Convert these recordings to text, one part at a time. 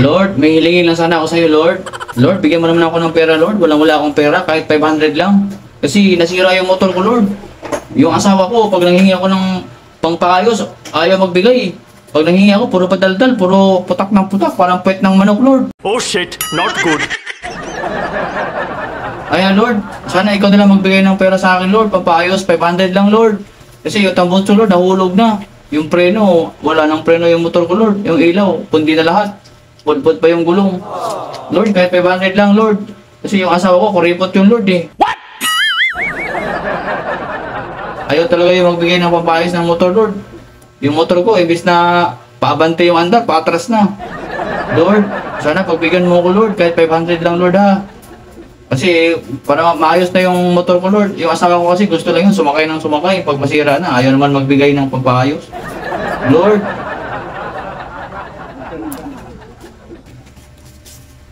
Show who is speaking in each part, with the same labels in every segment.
Speaker 1: Lord, may hilingin lang sana ako sa'yo, Lord. Lord, bigyan mo naman ako ng pera, Lord. Wala akong pera, kahit 500 lang. Kasi nasira yung motor ko, Lord. Yung asawa ko, pag nanghingi ako ng pangpaayos, ayaw magbigay. Pag nanghingi ako, puro padaldal, puro putak ng putak, parang puwet ng manok, Lord.
Speaker 2: Oh shit, not good.
Speaker 1: Ayan, Lord, sana ikaw na lang magbigay ng pera sa akin, Lord. Pampaayos, 500 lang, Lord. Kasi yung tambutso, Lord, nahulog na. Yung preno, wala nang preno yung motor ko, Lord. Yung ilaw, pundi na lahat. Pudpud pa yung gulong. Lord, kahit 500 lang, Lord. Kasi yung asawa ko, kuripot yung Lord eh. What? Ayaw talaga yung magbigay ng pampaayos ng motor, Lord. Yung motor ko, imbis na paabante yung andar, paatras na. Lord, sana pagbigyan mo ko, Lord. Kahit 500 lang, Lord ha. Kasi para maayos na yung motor ko, Lord. Yung asawa ko kasi gusto lang yun, sumakay ng sumakay. Pag masira na, ayaw naman magbigay ng pampaayos. Lord,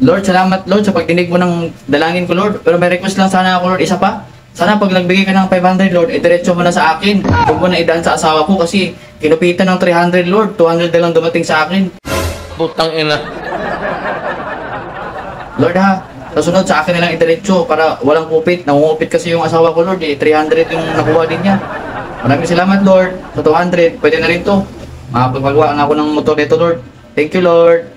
Speaker 1: Lord, salamat Lord sa pagdinig mo ng dalangin ko, Lord. Pero may request lang sana ako, Lord, isa pa. Sana pag nagbigay ka ng 500, Lord, idiretso mo na sa akin. Huwag mo na idaan sa asawa ko kasi kinupitan ng 300, Lord. 200 na lang dumating sa akin.
Speaker 2: Putang ina.
Speaker 1: Lord ha, kasunod sa akin na lang idiretso para walang kupit. Nangungupit kasi yung asawa ko, Lord. 300 yung nakuha din niya. Maraming salamat, Lord. Sa 200, pwede na rin to. Makapagpagawa na ako ng motor nito, Lord. Thank you, Lord.